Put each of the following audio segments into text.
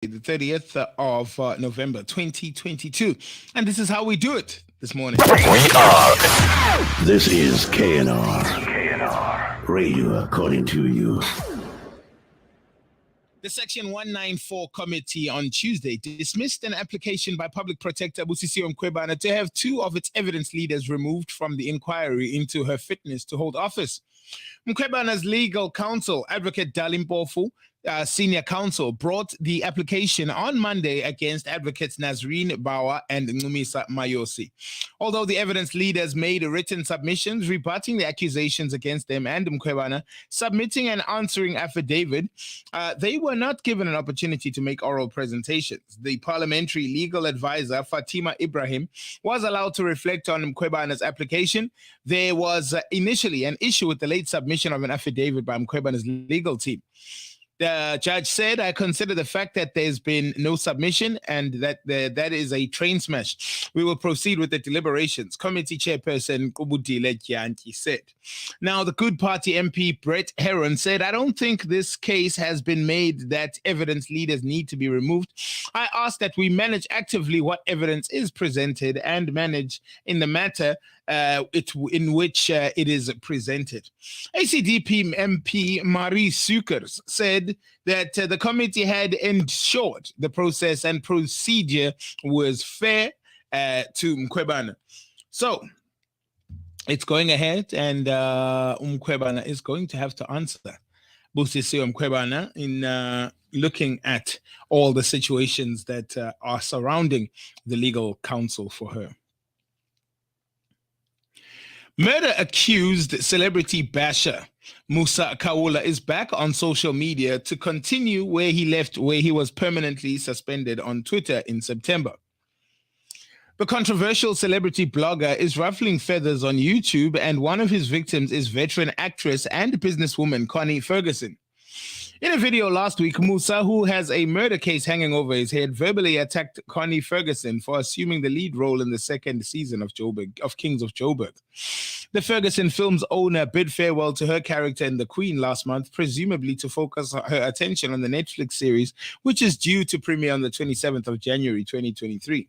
the 30th of November 2022. And this is how we do it this morning. This is KNR Radio according to you. The Section 194 committee on Tuesday dismissed an application by Public Protector Busisiwe Mkhwebane to have two of its evidence leaders removed from the inquiry into her fitness to hold office. Mkhwebane's legal counsel, Advocate Dalimpofu, senior counsel, brought the application on Monday against advocates Nazreen Bawa and Ncumisa Mayosi. Although the evidence leaders made written submissions rebutting the accusations against them and Mkhwebane, submitting and answering affidavit, they were not given an opportunity to make oral presentations. The parliamentary legal advisor, Fatima Ibrahim, was allowed to reflect on Mkhwebane's application. There was initially an issue with the late submission of an affidavit by Mkhwebane's legal team. The judge said, I consider the fact that there's been no submission and that that is a train smash. We will proceed with the deliberations. Committee chairperson Kubudile Kyanti said. Now, the Good Party MP Brett Heron said, I don't think this case has been made that evidence leaders need to be removed. I ask that we manage actively what evidence is presented and manage in the matter in which it is presented. ACDP MP Marie Sukers said that the committee had ensured the process and procedure was fair to Mkhwebane. So it's going ahead, and Mkhwebane is going to have to answer Busisiwe Mkhwebane in looking at all the situations that are surrounding the legal counsel for her. Murder-accused celebrity Basha Musa is back on social media to continue where he left, where he was permanently suspended on Twitter in September. The controversial celebrity blogger is ruffling feathers on YouTube, and one of his victims is veteran actress and businesswoman Connie Ferguson. In a video last week, Musa, who has a murder case hanging over his head, verbally attacked Connie Ferguson for assuming the lead role in the second season of Kings of Joburg. The Ferguson film's owner bid farewell to her character in The Queen last month, presumably to focus her attention on the Netflix series, which is due to premiere on the 27th of January 2023.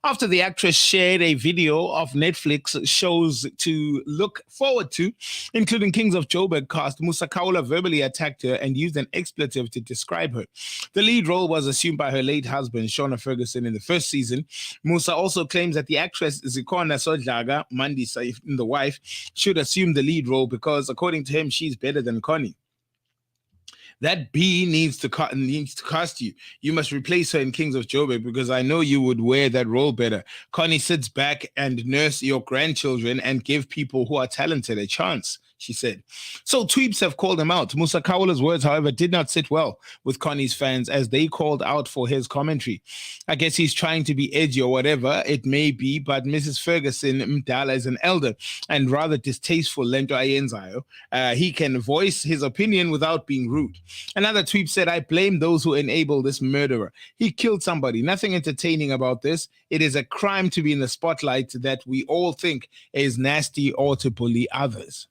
After the actress shared a video of Netflix shows to look forward to, including Kings of Joburg cast, Musa verbally attacked her and used an expletive to describe her. The lead role was assumed by her late husband, Shona Ferguson, in the first season. Musa also claims that the actress Zikhona Sodlaga, Mandisa, the wife, should assume the lead role because, according to him, she's better than Connie. That bee needs to cast you. You must replace her in Kings of Joburg because I know you would wear that role better. Connie sits back and nurse your grandchildren and give people who are talented a chance, she said. So tweeps have called him out. Musa Kaula's words, however, did not sit well with Connie's fans as they called out for his commentary. I guess he's trying to be edgy or whatever it may be, but Mrs. Ferguson Mdala is an elder and rather distasteful lento ayenzayo. He can voice his opinion without being rude. Another tweet said, I blame those who enable this murderer. He killed somebody. Nothing entertaining about this. It is a crime to be in the spotlight that we all think is nasty or to bully others.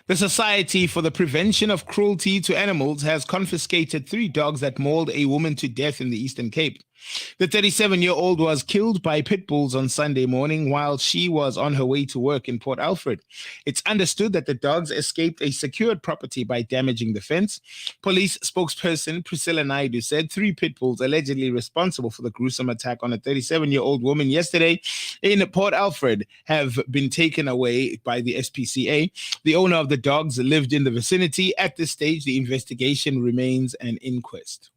The Society for the Prevention of Cruelty to Animals has confiscated 3 dogs that mauled a woman to death in the Eastern Cape. The 37-year-old was killed by pit bulls on Sunday morning while she was on her way to work in Port Alfred. It's understood that the dogs escaped a secured property by damaging the fence. Police spokesperson Priscilla Naidu said 3 pit bulls allegedly responsible for the gruesome attack on a 37-year-old woman yesterday in Port Alfred have been taken away by the SPCA. The owner of the dogs lived in the vicinity. At this stage, the investigation remains an inquest.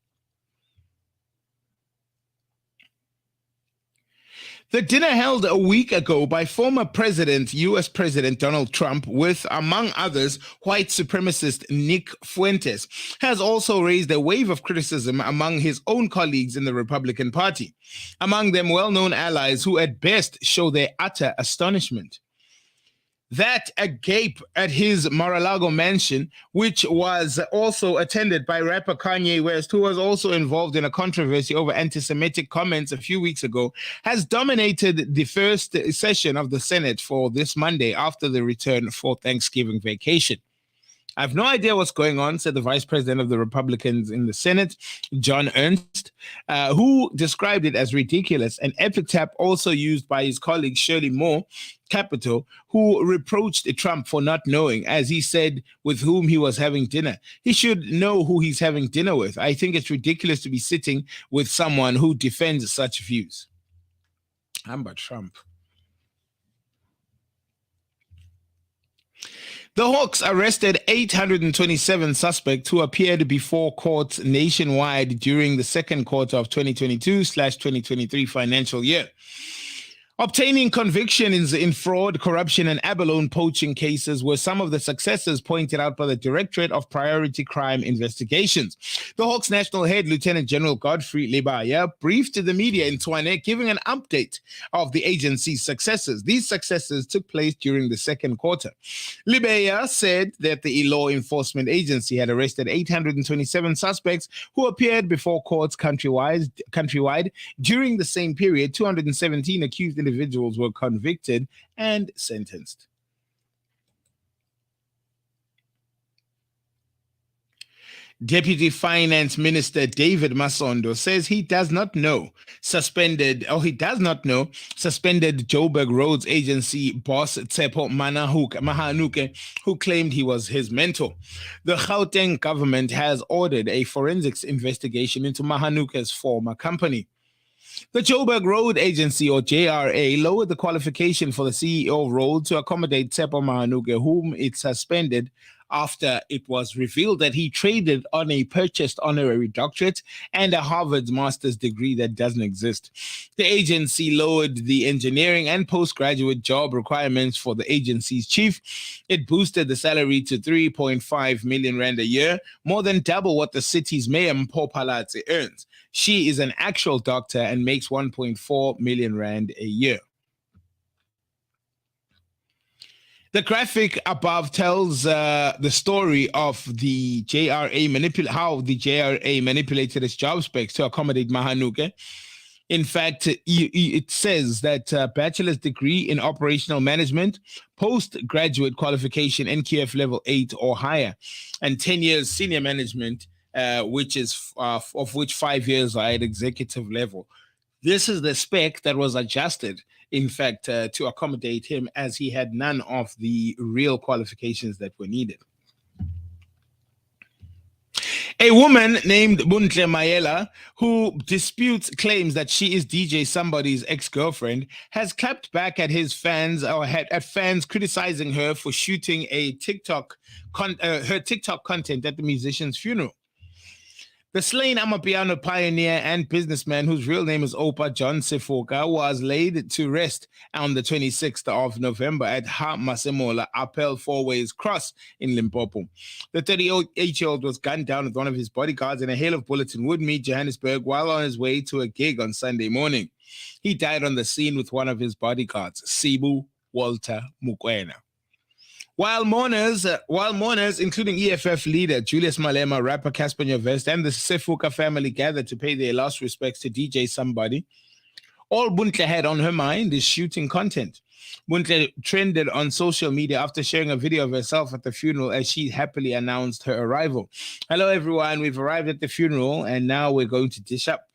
The dinner held a week ago by former U.S. President Donald Trump with, among others, white supremacist Nick Fuentes, has also raised a wave of criticism among his own colleagues in the Republican Party, among them well-known allies who at best show their utter astonishment. That agape at his Mar-a-Lago mansion, which was also attended by rapper Kanye West, who was also involved in a controversy over anti-Semitic comments a few weeks ago, has dominated the first session of the Senate for this Monday after the return for Thanksgiving vacation. I have no idea what's going on, said the vice president of the Republicans in the Senate, John Ernst, who described it as ridiculous. An epithet also used by his colleague Shirley Moore, Capital, who reproached Trump for not knowing, as he said, with whom he was having dinner. He should know who he's having dinner with. I think it's ridiculous to be sitting with someone who defends such views. Amber Trump. The Hawks arrested 827 suspects who appeared before courts nationwide during the second quarter of 2022/2023 financial year. Obtaining convictions in fraud, corruption, and abalone poaching cases were some of the successes pointed out by the Directorate of Priority Crime Investigations. The Hawks National Head, Lieutenant General Godfrey Lebaya, briefed the media in Tshwane, giving an update of the agency's successes. These successes took place during the second quarter. Lebaya said that the law enforcement agency had arrested 827 suspects who appeared before courts countrywide. During the same period, 217 accused individuals were convicted and sentenced. Deputy Finance Minister David Masondo says he does not know suspended Joburg Roads Agency boss Tsepo Mahanuke, who claimed he was his mentor. The Gauteng government has ordered a forensics investigation into Mahanuke's former company. The Joburg Road Agency, or JRA, lowered the qualification for the CEO role to accommodate Tsepo Mahanuke, whom it suspended after it was revealed that he traded on a purchased honorary doctorate and a Harvard master's degree that doesn't exist. The agency lowered the engineering and postgraduate job requirements for the agency's chief. It boosted the salary to 3.5 million rand a year, more than double what the city's mayor Mpho Phalatse earns. She is an actual doctor and makes 1.4 million rand a year. The graphic above tells the story of the JRA how the JRA manipulated its job specs to accommodate Mahanuke. In fact, it says that bachelor's degree in operational management, postgraduate qualification NQF level 8 or higher, and 10 years senior management, which is of which 5 years are at executive level. This is the spec that was adjusted, in fact, to accommodate him, as he had none of the real qualifications that were needed. A woman named Buntle Mayella, who disputes claims that she is DJ Somebody's ex-girlfriend, has clapped back at his fans, or at fans criticizing her for shooting a her TikTok content at the musician's funeral. The slain Amapiano pioneer and businessman, whose real name is Opa John Sefoka, was laid to rest on the 26th of November at Ha Masemola Appel Fourways Cross in Limpopo. The 38-year-old was gunned down with one of his bodyguards in a hail of bullets in Woodmead, Johannesburg, while on his way to a gig on Sunday morning. He died on the scene with one of his bodyguards, Sibu Walter Mukwena. While mourners, including EFF leader Julius Malema, rapper Casper Nyovest, and the Sefuka family gathered to pay their last respects to DJ Somebody, all Buntle had on her mind is shooting content. Buntle trended on social media after sharing a video of herself at the funeral as she happily announced her arrival. Hello, everyone. We've arrived at the funeral, and now we're going to dish up.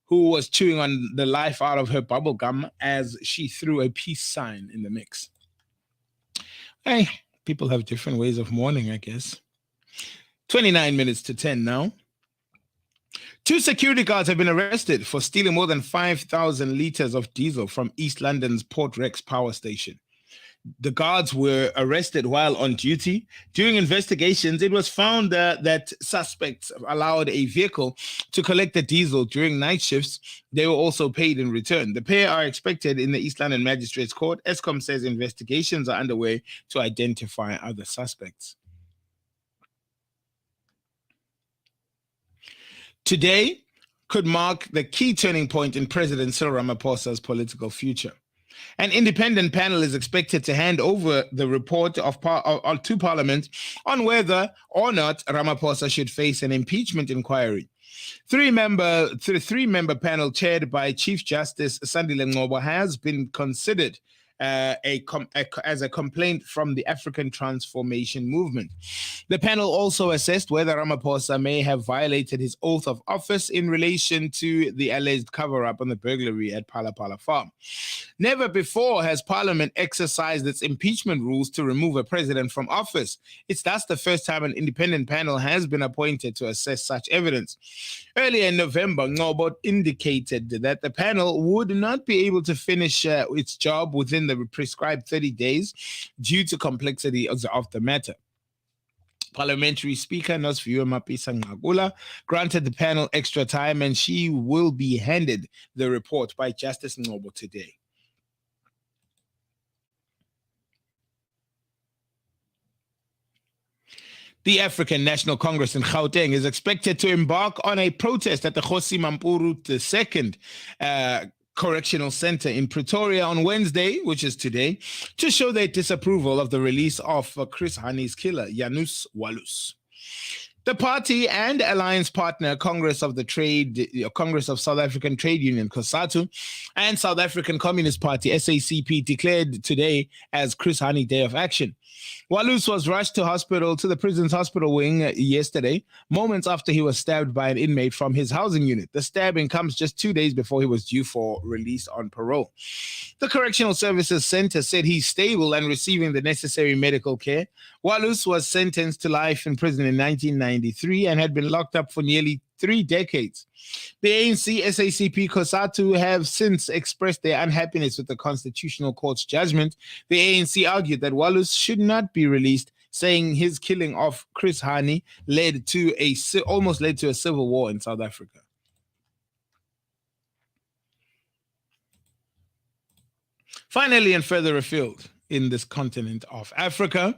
Who was chewing on the life out of her bubble gum as she threw a peace sign in the mix. Hey, people have different ways of mourning, I guess. 29 minutes to 10 now. 2 security guards have been arrested for stealing more than 5,000 liters of diesel from East London's Port Rex power station. The guards were arrested while on duty. During investigations, it was found that suspects allowed a vehicle to collect the diesel during night shifts. They were also paid in return. The pair are expected in the East London Magistrates Court. Eskom says investigations are underway to identify other suspects. Today could mark the key turning point in President Cyril Ramaphosa's political future. An independent panel is expected to hand over the report to Parliament on whether or not Ramaphosa should face an impeachment inquiry. The three-member panel chaired by Chief Justice Sandile Ngcobo has been considered as a complaint from the African Transformation Movement. The panel also assessed whether Ramaphosa may have violated his oath of office in relation to the alleged cover-up on the burglary at Phala Phala Farm. Never before has Parliament exercised its impeachment rules to remove a president from office. It's thus the first time an independent panel has been appointed to assess such evidence. Earlier in November, Ngobo indicated that the panel would not be able to finish its job within the prescribed 30 days due to complexity of the matter. Parliamentary Speaker Nosviwe Mapisa Ngagula granted the panel extra time, and she will be handed the report by Justice Ngobo today. The African National Congress in Gauteng is expected to embark on a protest at the Kgosi Mampuru II Correctional Center in Pretoria on Wednesday, which is today, to show their disapproval of the release of Chris Hani's killer, Janus Wallace. The party and alliance partner Congress of South African Trade Union, COSATU, and South African Communist Party, SACP, declared today as Chris Hani Day of Action. Wallace was rushed to the prison's hospital wing yesterday, moments after he was stabbed by an inmate from his housing unit. The stabbing comes just 2 days before he was due for release on parole. The Correctional Services Center said he's stable and receiving the necessary medical care. Wallace was sentenced to life in prison in 1993 and had been locked up for nearly 3 decades. The ANC, SACP, COSATU have since expressed their unhappiness with the Constitutional Court's judgment. The ANC argued that Wallace should not be released, saying his killing of Chris Hani almost led to a civil war in South Africa. Finally, and further afield in this continent of Africa,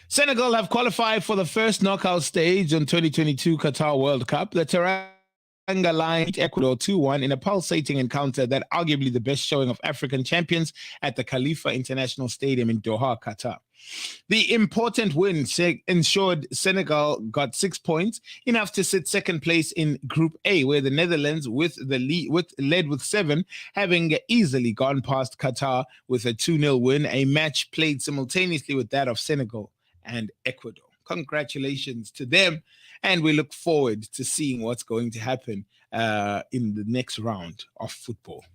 Senegal have qualified for the first knockout stage on 2022 Qatar World Cup. The Teranga line beat Ecuador 2-1 in a pulsating encounter that arguably the best showing of African champions at the Khalifa International Stadium in Doha, Qatar. The important win ensured Senegal got 6 points, enough to sit second place in Group A, where the Netherlands led with 7, having easily gone past Qatar with a 2-0 win, a match played simultaneously with that of Senegal and Ecuador. Congratulations to them, and we look forward to seeing what's going to happen in the next round of football.